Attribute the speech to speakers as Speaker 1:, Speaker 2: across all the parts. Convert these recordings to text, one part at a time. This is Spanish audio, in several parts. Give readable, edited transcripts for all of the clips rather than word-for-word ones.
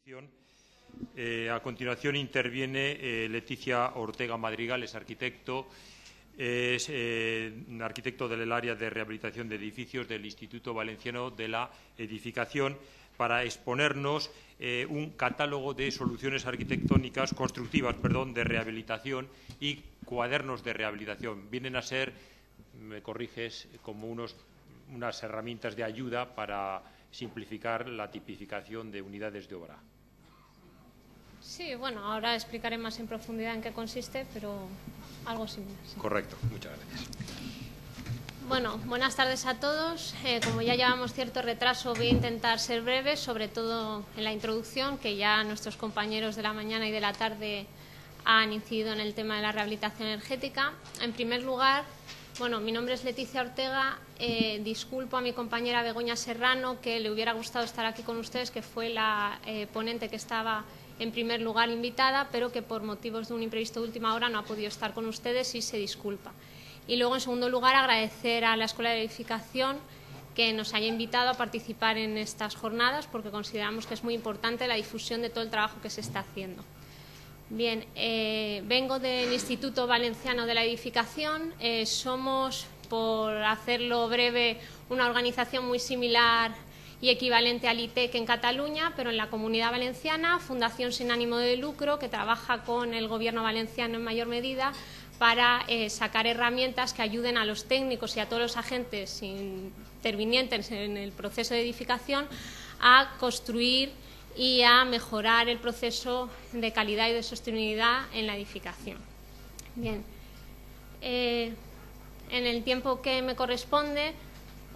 Speaker 1: A continuación interviene Leticia Ortega Madrigal, es arquitecto, arquitecto del área de rehabilitación de edificios del Instituto Valenciano de la Edificación, para exponernos un catálogo de soluciones arquitectónicas, constructivas, de rehabilitación y cuadernos de rehabilitación. Vienen a ser, me corriges, como unas herramientas de ayuda para simplificar la tipificación de unidades de obra.
Speaker 2: Sí, bueno, ahora explicaré más en profundidad en qué consiste, pero algo similar. Sí.
Speaker 1: Correcto, muchas gracias.
Speaker 2: Bueno, buenas tardes a todos. Como ya llevamos cierto retraso, voy a intentar ser breve, sobre todo en la introducción, que ya nuestros compañeros de la mañana y de la tarde han incidido en el tema de la rehabilitación energética. En primer lugar, bueno, mi nombre es Leticia Ortega. Disculpo a mi compañera Begoña Serrano, que le hubiera gustado estar aquí con ustedes, que fue la ponente que estaba en primer lugar invitada, pero que por motivos de un imprevisto de última hora no ha podido estar con ustedes y se disculpa. Y luego, en segundo lugar, agradecer a la Escuela de Edificación que nos haya invitado a participar en estas jornadas, porque consideramos que es muy importante la difusión de todo el trabajo que se está haciendo. Bien, vengo del Instituto Valenciano de la Edificación. Somos, por hacerlo breve, una organización muy similar y equivalente al ITEC en Cataluña, pero en la Comunidad Valenciana, fundación sin ánimo de lucro que trabaja con el Gobierno valenciano en mayor medida para sacar herramientas que ayuden a los técnicos y a todos los agentes intervinientes en el proceso de edificación a construir y a mejorar el proceso de calidad y de sostenibilidad en la edificación. Bien, en el tiempo que me corresponde,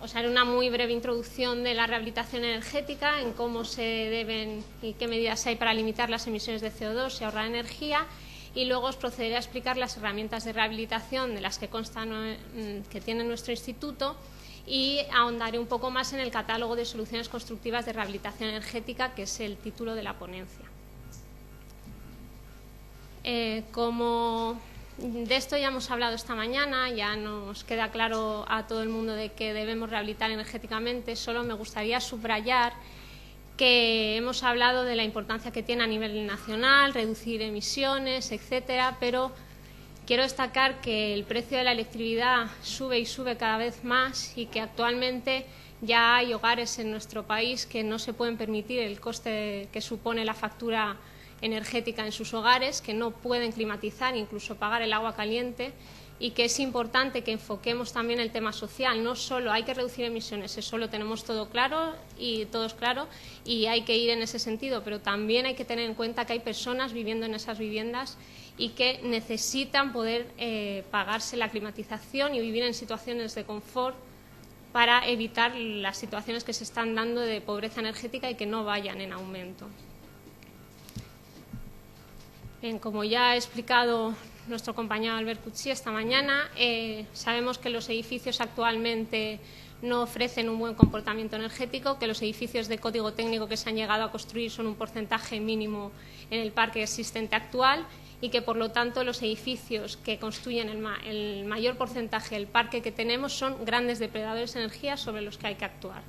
Speaker 2: os haré una muy breve introducción de la rehabilitación energética, en cómo se deben y qué medidas hay para limitar las emisiones de CO2 y ahorrar energía, y luego os procederé a explicar las herramientas de rehabilitación de las que constan que tiene nuestro instituto, y ahondaré un poco más en el catálogo de soluciones constructivas de rehabilitación energética, que es el título de la ponencia. Como de esto ya hemos hablado esta mañana, ya nos queda claro a todo el mundo de que debemos rehabilitar energéticamente. Solo me gustaría subrayar que hemos hablado de la importancia que tiene a nivel nacional, reducir emisiones, etcétera, pero quiero destacar que el precio de la electricidad sube y sube cada vez más, y que actualmente ya hay hogares en nuestro país que no se pueden permitir el coste que supone la factura energética en sus hogares, que no pueden climatizar, incluso pagar el agua caliente, y que es importante que enfoquemos también el tema social. No solo hay que reducir emisiones, eso lo tenemos todo claro y todos claro, y hay que ir en ese sentido, pero también hay que tener en cuenta que hay personas viviendo en esas viviendas y que necesitan poder pagarse la climatización y vivir en situaciones de confort para evitar las situaciones que se están dando de pobreza energética y que no vayan en aumento. Bien, como ya ha explicado nuestro compañero Albert Puig esta mañana, sabemos que los edificios actualmente no ofrecen un buen comportamiento energético, que los edificios de código técnico que se han llegado a construir son un porcentaje mínimo en el parque existente actual, y que, por lo tanto, los edificios que construyen el mayor porcentaje del parque que tenemos son grandes depredadores de energía sobre los que hay que actuar.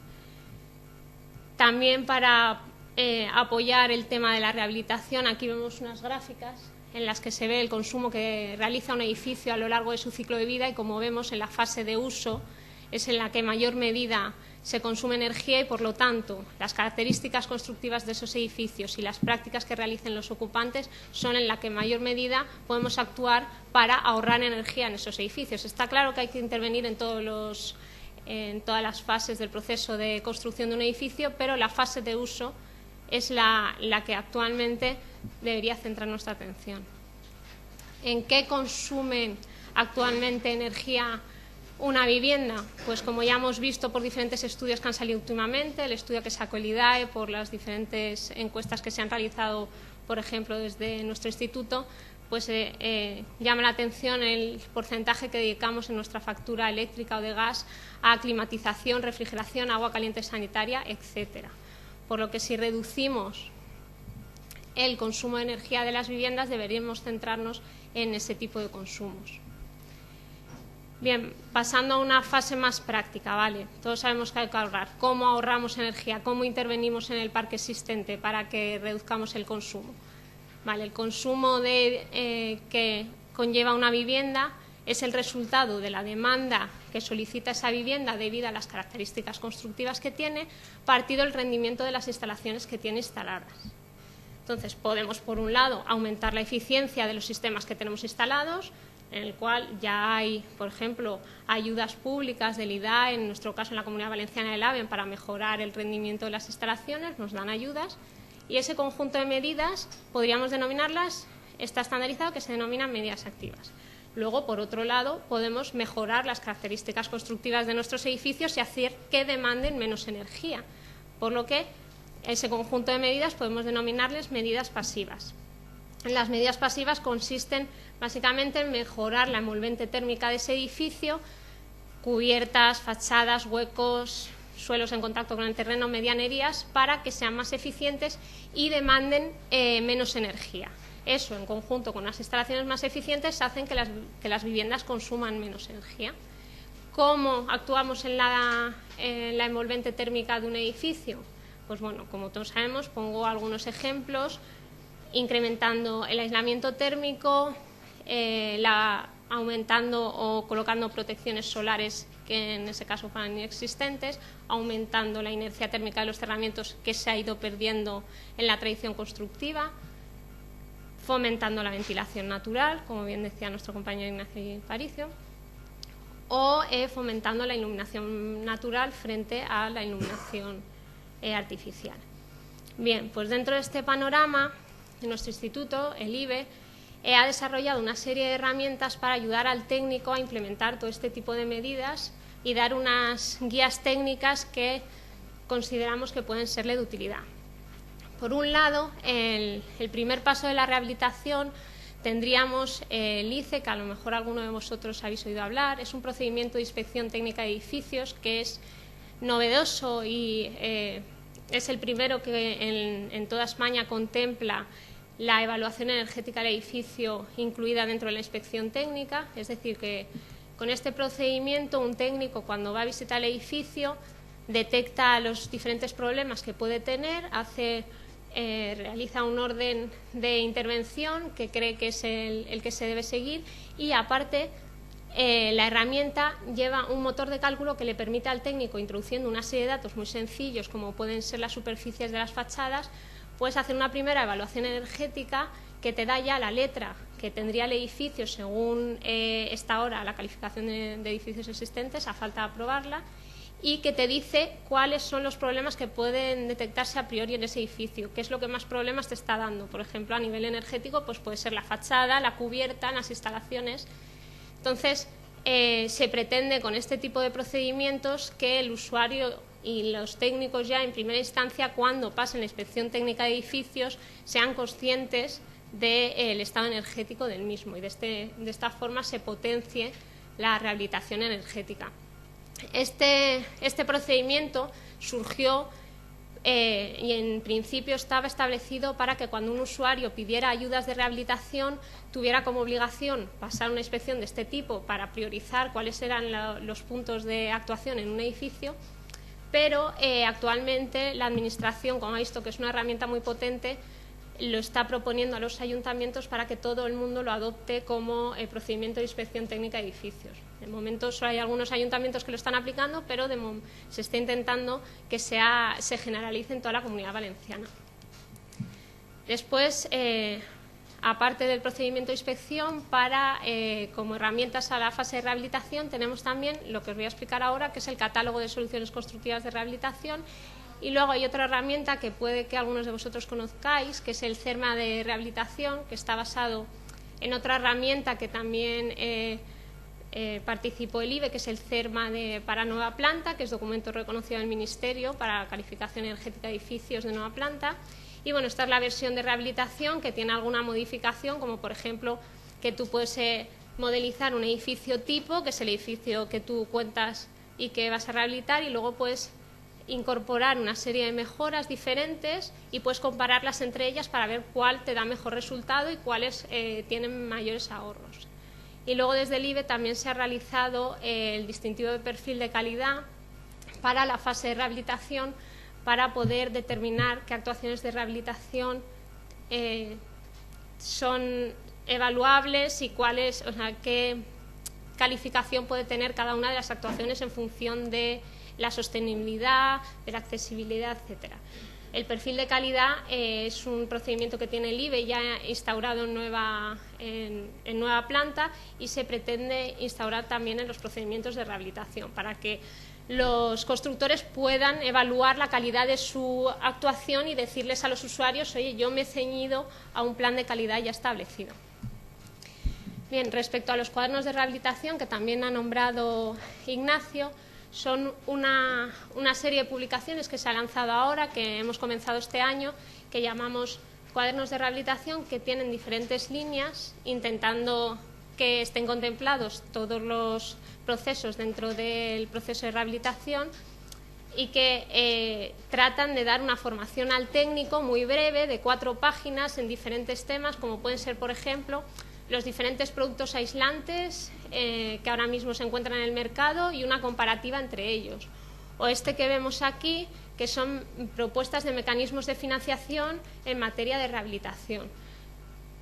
Speaker 2: También, para apoyar el tema de la rehabilitación, aquí vemos unas gráficas en las que se ve el consumo que realiza un edificio a lo largo de su ciclo de vida, y como vemos, en la fase de uso es en la que en mayor medida se consume energía, y por lo tanto las características constructivas de esos edificios y las prácticas que realicen los ocupantes son en la que en mayor medida podemos actuar para ahorrar energía en esos edificios. Está claro que hay que intervenir en todas las fases del proceso de construcción de un edificio, pero la fase de uso es la que actualmente debería centrar nuestra atención. ¿En qué consumen actualmente energía una vivienda? Pues, como ya hemos visto por diferentes estudios que han salido últimamente, el estudio que sacó el IDAE, por las diferentes encuestas que se han realizado, por ejemplo, desde nuestro instituto, pues llama la atención el porcentaje que dedicamos en nuestra factura eléctrica o de gas a climatización, refrigeración, agua caliente sanitaria, etcétera. Por lo que, si reducimos el consumo de energía de las viviendas, deberíamos centrarnos en ese tipo de consumos. Bien, pasando a una fase más práctica, ¿vale? Todos sabemos que hay que ahorrar. ¿Cómo ahorramos energía? ¿Cómo intervenimos en el parque existente para que reduzcamos el consumo? Vale, el consumo que conlleva una vivienda es el resultado de la demanda que solicita esa vivienda debido a las características constructivas que tiene, partido del rendimiento de las instalaciones que tiene instaladas. Entonces, podemos, por un lado, aumentar la eficiencia de los sistemas que tenemos instalados, en el cual ya hay, por ejemplo, ayudas públicas del IDAE, en nuestro caso en la Comunidad Valenciana del AVEN, para mejorar el rendimiento de las instalaciones, nos dan ayudas, y ese conjunto de medidas podríamos denominarlas, está estandarizado, que se denominan medidas activas. Luego, por otro lado, podemos mejorar las características constructivas de nuestros edificios y hacer que demanden menos energía, por lo que ese conjunto de medidas podemos denominarles medidas pasivas. Las medidas pasivas consisten básicamente en mejorar la envolvente térmica de ese edificio, cubiertas, fachadas, huecos, suelos en contacto con el terreno, medianerías, para que sean más eficientes y demanden menos energía. Eso, en conjunto con las instalaciones más eficientes, hacen que las viviendas consuman menos energía. ¿Cómo actuamos en la envolvente térmica de un edificio? Pues bueno, como todos sabemos, pongo algunos ejemplos: incrementando el aislamiento térmico, aumentando o colocando protecciones solares que en ese caso fueran inexistentes, aumentando la inercia térmica de los cerramientos que se ha ido perdiendo en la tradición constructiva, fomentando la ventilación natural, como bien decía nuestro compañero Ignacio Paricio, o fomentando la iluminación natural frente a la iluminación artificial. Bien, pues dentro de este panorama, nuestro instituto, el IBE, ha desarrollado una serie de herramientas para ayudar al técnico a implementar todo este tipo de medidas y dar unas guías técnicas que consideramos que pueden serle de utilidad. Por un lado, el primer paso de la rehabilitación tendríamos el ICE, que a lo mejor alguno de vosotros habéis oído hablar. Es un procedimiento de inspección técnica de edificios que es novedoso y es el primero que en toda España contempla la evaluación energética del edificio incluida dentro de la inspección técnica. Es decir, que con este procedimiento un técnico, cuando va a visitar el edificio, detecta los diferentes problemas que puede tener, realiza un orden de intervención que cree que es el que se debe seguir, y aparte la herramienta lleva un motor de cálculo que le permite al técnico, introduciendo una serie de datos muy sencillos como pueden ser las superficies de las fachadas, pues hacer una primera evaluación energética que te da ya la letra que tendría el edificio según está ahora la calificación de edificios existentes, a falta de aprobarla, y que te dice cuáles son los problemas que pueden detectarse a priori en ese edificio, qué es lo que más problemas te está dando. Por ejemplo, a nivel energético, pues puede ser la fachada, la cubierta, las instalaciones. Entonces, se pretende con este tipo de procedimientos que el usuario y los técnicos ya en primera instancia, cuando pasen la inspección técnica de edificios, sean conscientes del estado energético del mismo y de esta forma se potencie la rehabilitación energética. Este procedimiento surgió y en principio estaba establecido para que cuando un usuario pidiera ayudas de rehabilitación tuviera como obligación pasar una inspección de este tipo para priorizar cuáles eran los puntos de actuación en un edificio, pero actualmente la Administración, como ha visto que es una herramienta muy potente, lo está proponiendo a los ayuntamientos para que todo el mundo lo adopte como procedimiento de inspección técnica de edificios. De momento solo hay algunos ayuntamientos que lo están aplicando, pero se está intentando que se generalice en toda la Comunidad Valenciana. Después, aparte del procedimiento de inspección, como herramientas a la fase de rehabilitación, tenemos también lo que os voy a explicar ahora, que es el catálogo de soluciones constructivas de rehabilitación. Y luego hay otra herramienta que puede que algunos de vosotros conozcáis, que es el CERMA de rehabilitación, que está basado en otra herramienta que también participó el IBE, que es el CERMA para nueva planta, que es documento reconocido del Ministerio para calificación energética de edificios de nueva planta. Y bueno, esta es la versión de rehabilitación que tiene alguna modificación, como por ejemplo que tú puedes modelizar un edificio tipo, que es el edificio que tú cuentas y que vas a rehabilitar, y luego puedes incorporar una serie de mejoras diferentes y puedes compararlas entre ellas para ver cuál te da mejor resultado y cuáles tienen mayores ahorros. Y luego desde el IBE también se ha realizado el distintivo de perfil de calidad para la fase de rehabilitación, para poder determinar qué actuaciones de rehabilitación son evaluables y qué calificación puede tener cada una de las actuaciones en función de la sostenibilidad, de la accesibilidad, etcétera. El perfil de calidad es un procedimiento que tiene el IBE ya instaurado en nueva planta y se pretende instaurar también en los procedimientos de rehabilitación para que los constructores puedan evaluar la calidad de su actuación y decirles a los usuarios: oye, yo me he ceñido a un plan de calidad ya establecido. Bien, respecto a los cuadernos de rehabilitación, que también ha nombrado Ignacio, son una serie de publicaciones que se ha lanzado ahora, que hemos comenzado este año, que llamamos cuadernos de rehabilitación, que tienen diferentes líneas, intentando que estén contemplados todos los procesos dentro del proceso de rehabilitación y que tratan de dar una formación al técnico muy breve, de 4 páginas, en diferentes temas, como pueden ser, por ejemplo, los diferentes productos aislantes que ahora mismo se encuentran en el mercado y una comparativa entre ellos. O este que vemos aquí, que son propuestas de mecanismos de financiación en materia de rehabilitación.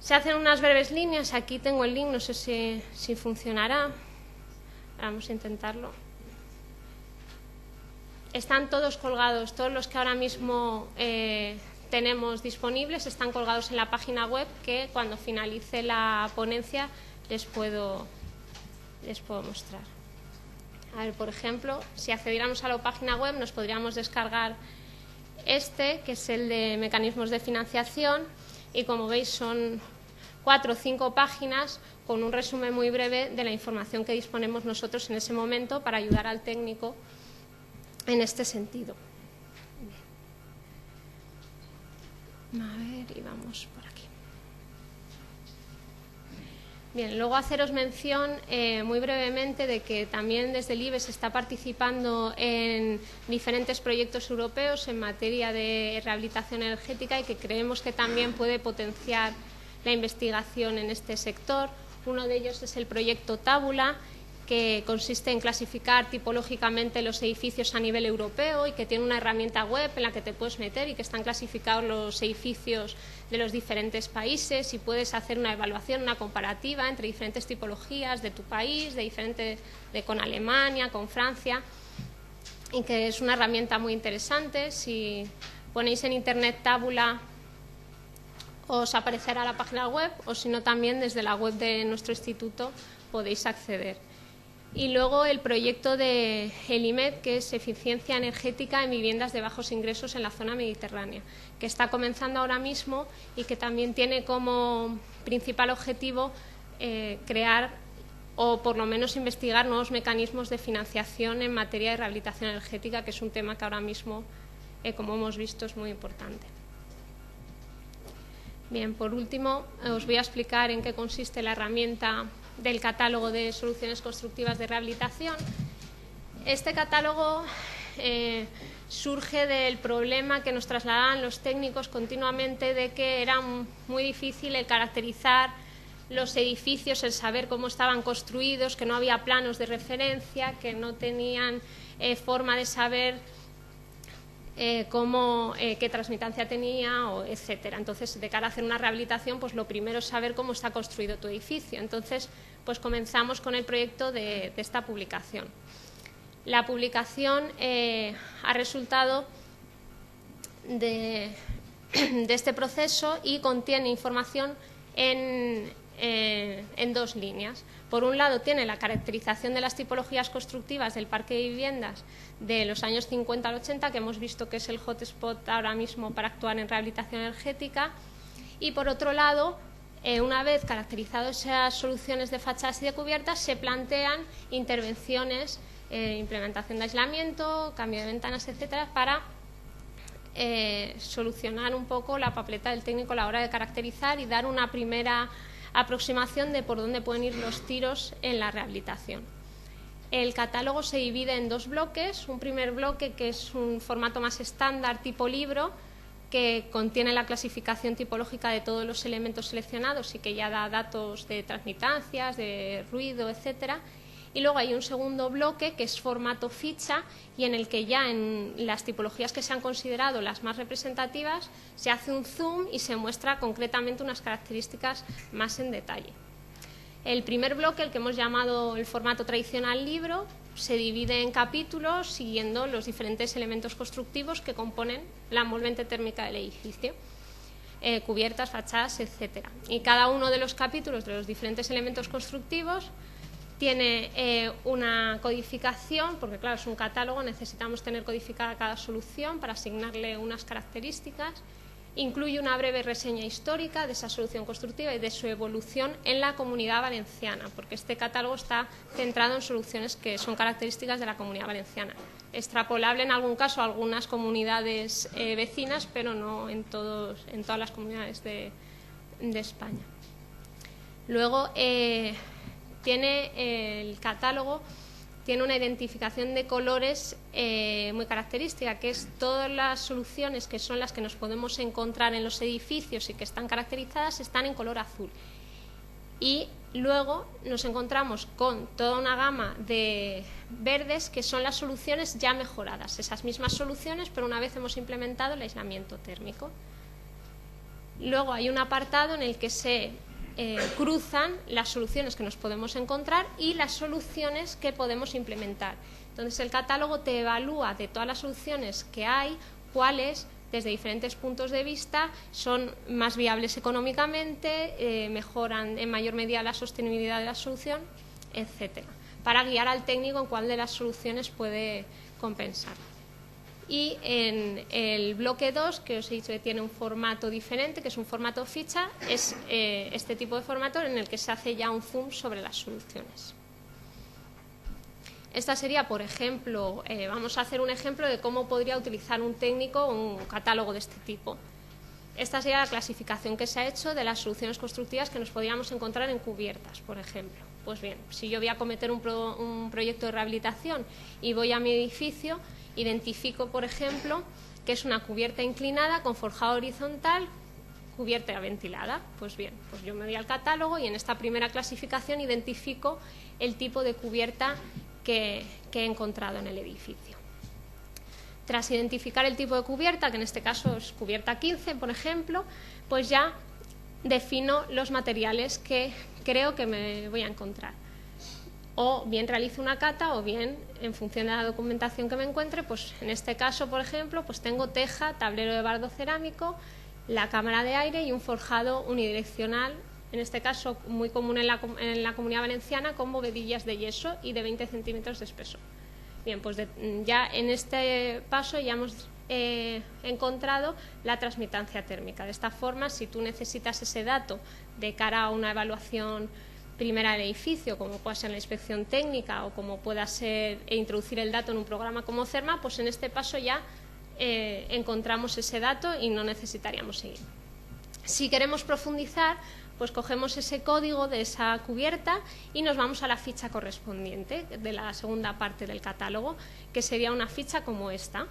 Speaker 2: Se hacen unas breves líneas, aquí tengo el link, no sé si funcionará. Vamos a intentarlo. Están todos colgados, todos los que ahora mismo tenemos disponibles están colgados en la página web, que cuando finalice la ponencia les puedo mostrar. A ver, por ejemplo, si accediéramos a la página web nos podríamos descargar este, que es el de mecanismos de financiación, y como veis son 4 o 5 páginas con un resumen muy breve de la información que disponemos nosotros en ese momento para ayudar al técnico en este sentido. A ver, y vamos por aquí. Bien, luego haceros mención muy brevemente de que también desde el IBE se está participando en diferentes proyectos europeos en materia de rehabilitación energética y que creemos que también puede potenciar la investigación en este sector. Uno de ellos es el proyecto Tábula, que consiste en clasificar tipológicamente los edificios a nivel europeo y que tiene una herramienta web en la que te puedes meter y que están clasificados los edificios de los diferentes países y puedes hacer una evaluación, una comparativa entre diferentes tipologías de tu país, con Alemania, con Francia, y que es una herramienta muy interesante. Si ponéis en internet Tábula os aparecerá la página web, o si no también desde la web de nuestro instituto podéis acceder. Y luego el proyecto de ELIMED, que es Eficiencia Energética en Viviendas de Bajos Ingresos en la Zona Mediterránea, que está comenzando ahora mismo y que también tiene como principal objetivo crear o por lo menos investigar nuevos mecanismos de financiación en materia de rehabilitación energética, que es un tema que ahora mismo, como hemos visto, es muy importante. Bien, por último, os voy a explicar en qué consiste la herramienta del catálogo de soluciones constructivas de rehabilitación. Este catálogo surge del problema que nos trasladaban los técnicos continuamente de que era muy difícil el caracterizar los edificios, el saber cómo estaban construidos, que no había planos de referencia, que no tenían forma de saber qué transmitancia tenía, etcétera. Entonces, de cara a hacer una rehabilitación, pues lo primero es saber cómo está construido tu edificio. Entonces, pues comenzamos con el proyecto de esta publicación. La publicación ha resultado de este proceso y contiene información en 2 líneas. Por un lado, tiene la caracterización de las tipologías constructivas del parque de viviendas de los años 50 al 80, que hemos visto que es el hotspot ahora mismo para actuar en rehabilitación energética. Y por otro lado, una vez caracterizadas esas soluciones de fachadas y de cubiertas, se plantean intervenciones, implementación de aislamiento, cambio de ventanas, etcétera, para solucionar un poco la papeleta del técnico a la hora de caracterizar y dar una primera aproximación de por dónde pueden ir los tiros en la rehabilitación. El catálogo se divide en 2 bloques. Un primer bloque, que es un formato más estándar tipo libro, que contiene la clasificación tipológica de todos los elementos seleccionados y que ya da datos de transmitancias, de ruido, etcétera. Y luego hay un segundo bloque que es formato ficha y en el que ya en las tipologías que se han considerado las más representativas se hace un zoom y se muestra concretamente unas características más en detalle. El primer bloque, el que hemos llamado el formato tradicional libro, se divide en capítulos siguiendo los diferentes elementos constructivos que componen la envolvente térmica del edificio, cubiertas, fachadas, etcétera. Y cada uno de los capítulos de los diferentes elementos constructivos tiene una codificación, porque claro, es un catálogo, necesitamos tener codificada cada solución para asignarle unas características. Incluye una breve reseña histórica de esa solución constructiva y de su evolución en la Comunidad Valenciana, porque este catálogo está centrado en soluciones que son características de la Comunidad Valenciana. Extrapolable en algún caso a algunas comunidades vecinas, pero no en todas las comunidades de España. Luego, el catálogo tiene una identificación de colores muy característica, que es todas las soluciones que son las que nos podemos encontrar en los edificios y que están caracterizadas están en color azul. Y luego nos encontramos con toda una gama de verdes que son las soluciones ya mejoradas, esas mismas soluciones, pero una vez hemos implementado el aislamiento térmico. Luego hay un apartado en el que se cruzan las soluciones que nos podemos encontrar y las soluciones que podemos implementar. Entonces el catálogo te evalúa de todas las soluciones que hay, cuáles desde diferentes puntos de vista son más viables económicamente, mejoran en mayor medida la sostenibilidad de la solución, etcétera, para guiar al técnico en cuál de las soluciones puede compensar. Y en el bloque 2, que os he dicho que tiene un formato diferente, que es un formato ficha, es este tipo de formato en el que se hace ya un zoom sobre las soluciones. Esta sería, por ejemplo, vamos a hacer un ejemplo de cómo podría utilizar un técnico un catálogo de este tipo. Esta sería la clasificación que se ha hecho de las soluciones constructivas que nos podríamos encontrar en cubiertas, por ejemplo. Pues bien, si yo voy a cometer un proyecto de rehabilitación y voy a mi edificio, identifico, por ejemplo, que es una cubierta inclinada con forjado horizontal, cubierta ventilada. Pues bien, pues yo me voy al catálogo y en esta primera clasificación identifico el tipo de cubierta que he encontrado en el edificio. Tras identificar el tipo de cubierta, que en este caso es cubierta 15, por ejemplo, pues ya defino los materiales que creo que me voy a encontrar. O bien realizo una cata o bien, en función de la documentación que me encuentre, pues en este caso, por ejemplo, pues tengo teja, tablero de bardo cerámico, la cámara de aire y un forjado unidireccional, en este caso muy común en la Comunidad Valenciana, con bovedillas de yeso y de 20 centímetros de espesor. Bien, pues ya en este paso ya hemos encontrado la transmitancia térmica. De esta forma, si tú necesitas ese dato de cara a una evaluación primera del edificio, como pueda ser la inspección técnica o como pueda ser introducir el dato en un programa como CERMA, pues en este paso ya encontramos ese dato y no necesitaríamos seguir. Si queremos profundizar, pues cogemos ese código de esa cubierta y nos vamos a la ficha correspondiente de la segunda parte del catálogo, que sería una ficha como esta.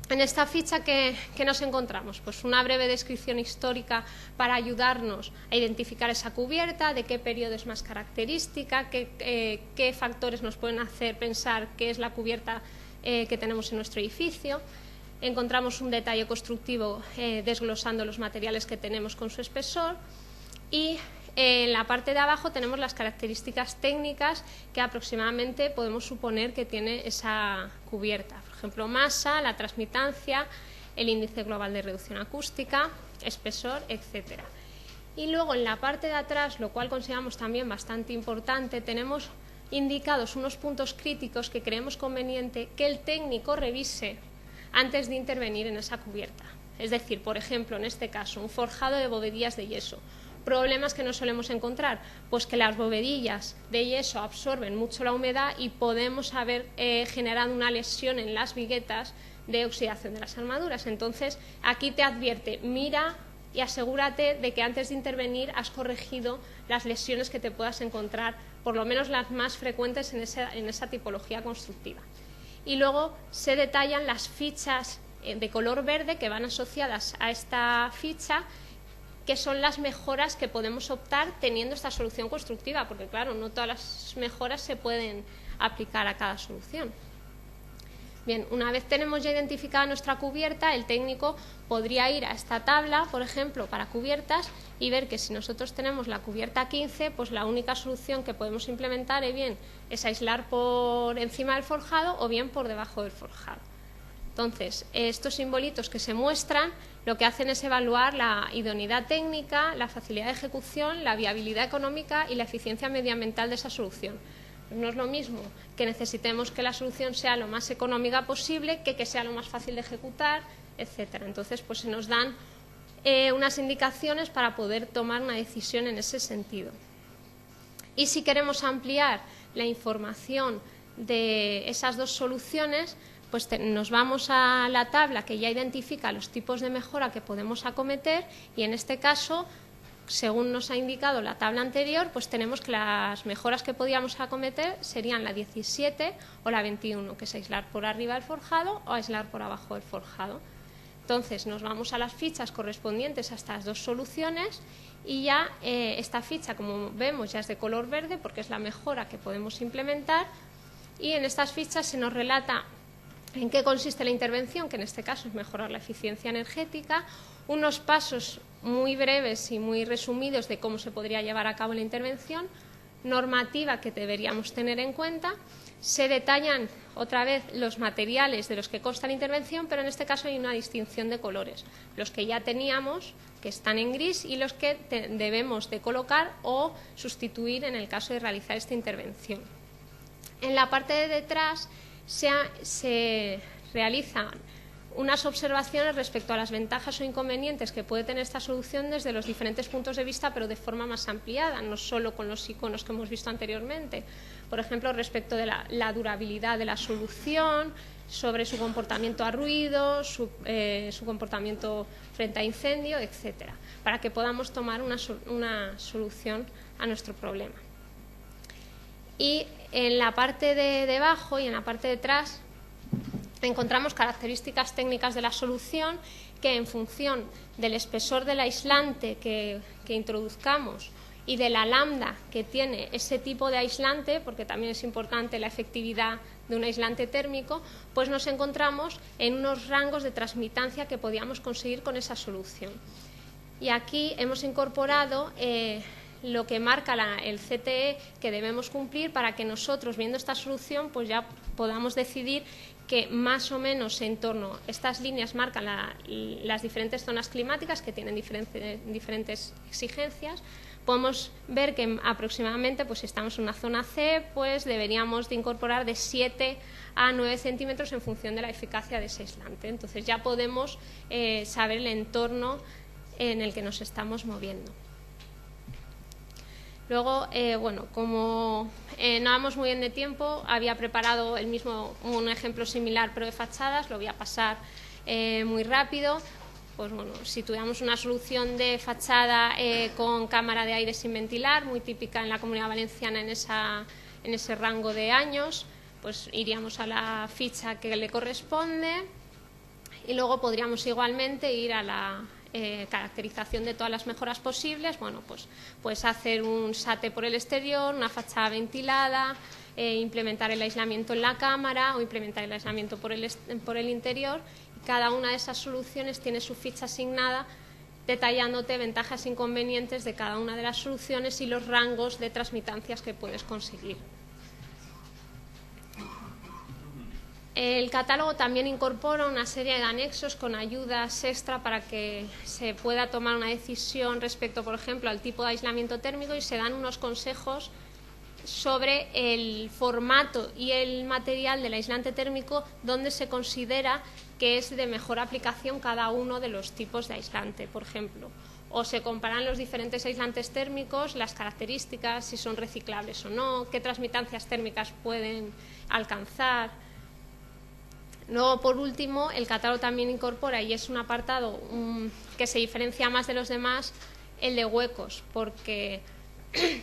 Speaker 2: En esta ficha, ¿qué nos encontramos? Pues una breve descripción histórica para ayudarnos a identificar esa cubierta, de qué periodo es más característica, qué factores nos pueden hacer pensar qué es la cubierta que tenemos en nuestro edificio. Encontramos un detalle constructivo desglosando los materiales que tenemos con su espesor y en la parte de abajo tenemos las características técnicas que aproximadamente podemos suponer que tiene esa cubierta. Por ejemplo, masa, la transmitancia, el índice global de reducción acústica, espesor, etc. Y luego en la parte de atrás, lo cual consideramos también bastante importante, tenemos indicados unos puntos críticos que creemos conveniente que el técnico revise antes de intervenir en esa cubierta. Es decir, por ejemplo, en este caso, un forjado de bovedillas de yeso. ¿Problemas que nos solemos encontrar? Pues que las bovedillas de yeso absorben mucho la humedad y podemos haber generado una lesión en las viguetas de oxidación de las armaduras. Entonces, aquí te advierte, mira y asegúrate de que antes de intervenir has corregido las lesiones que te puedas encontrar, por lo menos las más frecuentes en esa tipología constructiva. Y luego se detallan las fichas de color verde que van asociadas a esta ficha, que son las mejoras que podemos optar teniendo esta solución constructiva, porque claro, no todas las mejoras se pueden aplicar a cada solución. Bien, una vez tenemos ya identificada nuestra cubierta, el técnico podría ir a esta tabla, por ejemplo, para cubiertas, y ver que si nosotros tenemos la cubierta 15, pues la única solución que podemos implementar es aislar por encima del forjado o bien por debajo del forjado. Entonces, estos simbolitos que se muestran lo que hacen es evaluar la idoneidad técnica, la facilidad de ejecución, la viabilidad económica y la eficiencia medioambiental de esa solución. No es lo mismo que necesitemos que la solución sea lo más económica posible que sea lo más fácil de ejecutar, etcétera. Entonces, pues se nos dan unas indicaciones para poder tomar una decisión en ese sentido. Y si queremos ampliar la información de esas dos soluciones, pues nos vamos a la tabla que ya identifica los tipos de mejora que podemos acometer, y en este caso, según nos ha indicado la tabla anterior, pues tenemos que las mejoras que podíamos acometer serían la 17 o la 21, que es aislar por arriba del forjado o aislar por abajo del forjado. Entonces nos vamos a las fichas correspondientes a estas dos soluciones, y ya esta ficha, como vemos, ya es de color verde porque es la mejora que podemos implementar, y en estas fichas se nos relata en qué consiste la intervención, que en este caso es mejorar la eficiencia energética, unos pasos muy breves y muy resumidos de cómo se podría llevar a cabo la intervención, normativa que deberíamos tener en cuenta. Se detallan otra vez los materiales de los que consta la intervención, pero en este caso hay una distinción de colores, los que ya teníamos, que están en gris, y los que debemos de colocar o sustituir en el caso de realizar esta intervención. En la parte de detrás se realizan unas observaciones respecto a las ventajas o inconvenientes que puede tener esta solución desde los diferentes puntos de vista, pero de forma más ampliada, no solo con los iconos que hemos visto anteriormente. Por ejemplo, respecto de la durabilidad de la solución, sobre su comportamiento a ruido, su comportamiento frente a incendio, etcétera, para que podamos tomar una solución a nuestro problema. Y en la parte de debajo y en la parte de atrás encontramos características técnicas de la solución que, en función del espesor del aislante que introduzcamos y de la lambda que tiene ese tipo de aislante, porque también es importante la efectividad de un aislante térmico, pues nos encontramos en unos rangos de transmitancia que podíamos conseguir con esa solución. Y aquí hemos incorporado lo que marca el CTE que debemos cumplir para que nosotros, viendo esta solución, pues ya podamos decidir que más o menos en torno a estas líneas marcan las diferentes zonas climáticas que tienen diferentes exigencias. Podemos ver que aproximadamente, pues si estamos en una zona C, pues deberíamos de incorporar de 7 a 9 centímetros en función de la eficacia de ese aislante. Entonces ya podemos saber el entorno en el que nos estamos moviendo. Luego, bueno, como no vamos muy bien de tiempo, había preparado un ejemplo similar, pero de fachadas, lo voy a pasar muy rápido. Pues bueno, si tuviéramos una solución de fachada con cámara de aire sin ventilar, muy típica en la Comunidad Valenciana en ese rango de años, pues iríamos a la ficha que le corresponde, y luego podríamos igualmente ir a la caracterización de todas las mejoras posibles. Bueno, pues hacer un SATE por el exterior, una fachada ventilada, implementar el aislamiento en la cámara o implementar el aislamiento por el interior. Y cada una de esas soluciones tiene su ficha asignada detallándote ventajas e inconvenientes de cada una de las soluciones y los rangos de transmitancias que puedes conseguir. El catálogo también incorpora una serie de anexos con ayudas extra para que se pueda tomar una decisión respecto, por ejemplo, al tipo de aislamiento térmico, y se dan unos consejos sobre el formato y el material del aislante térmico donde se considera que es de mejor aplicación cada uno de los tipos de aislante, por ejemplo. O se comparan los diferentes aislantes térmicos, las características, si son reciclables o no, qué transmitancias térmicas pueden alcanzar. Luego, por último, el catálogo también incorpora, y es un apartado que se diferencia más de los demás, el de huecos, porque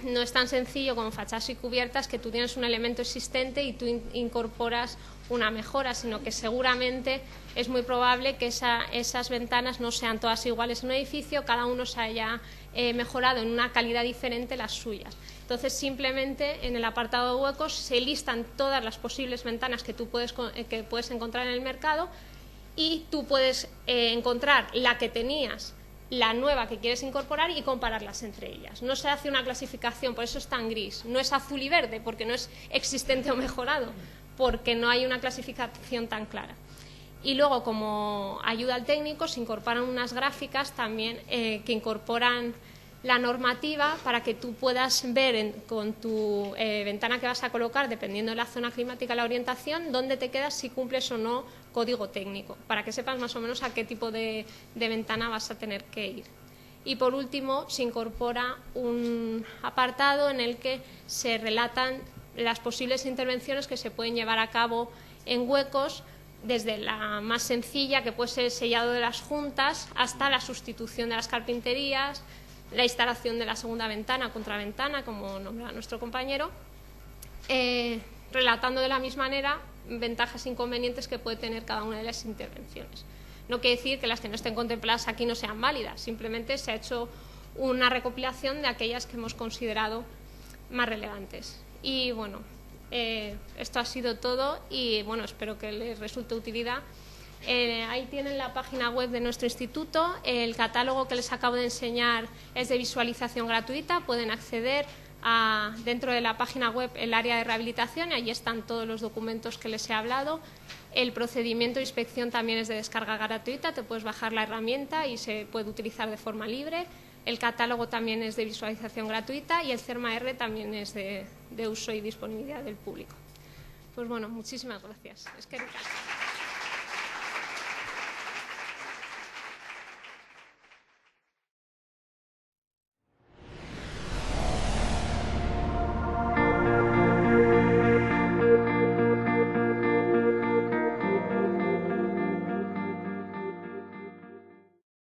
Speaker 2: no es tan sencillo como fachadas y cubiertas, que tú tienes un elemento existente y tú incorporas una mejora, sino que seguramente es muy probable que esas ventanas no sean todas iguales en un edificio, cada uno se haya mejorado en una calidad diferente las suyas. Entonces, simplemente en el apartado de huecos se listan todas las posibles ventanas que tú puedes encontrar en el mercado, y tú puedes encontrar la que tenías, la nueva que quieres incorporar y compararlas entre ellas. No se hace una clasificación, por eso es tan gris. No es azul y verde, porque no es existente o mejorado, porque no hay una clasificación tan clara. Y luego, como ayuda al técnico, se incorporan unas gráficas también que incorporan la normativa para que tú puedas ver con tu ventana que vas a colocar, dependiendo de la zona climática y la orientación, dónde te quedas, si cumples o no código técnico, para que sepas más o menos a qué tipo de ventana vas a tener que ir. Y por último, se incorpora un apartado en el que se relatan las posibles intervenciones que se pueden llevar a cabo en huecos, desde la más sencilla, que puede ser el sellado de las juntas, hasta la sustitución de las carpinterías, la instalación de la segunda ventana, contraventana, como nombra nuestro compañero, relatando de la misma manera ventajas e inconvenientes que puede tener cada una de las intervenciones. No quiere decir que las que no estén contempladas aquí no sean válidas, simplemente se ha hecho una recopilación de aquellas que hemos considerado más relevantes. Y bueno, esto ha sido todo y bueno, espero que les resulte de utilidad. Ahí tienen la página web de nuestro instituto. El catálogo que les acabo de enseñar es de visualización gratuita. Pueden acceder dentro de la página web el área de rehabilitación, y allí están todos los documentos que les he hablado. El procedimiento de inspección también es de descarga gratuita, te puedes bajar la herramienta y se puede utilizar de forma libre. El catálogo también es de visualización gratuita y el CERMA-R también es de uso y disponibilidad del público. Pues bueno, muchísimas gracias. Es que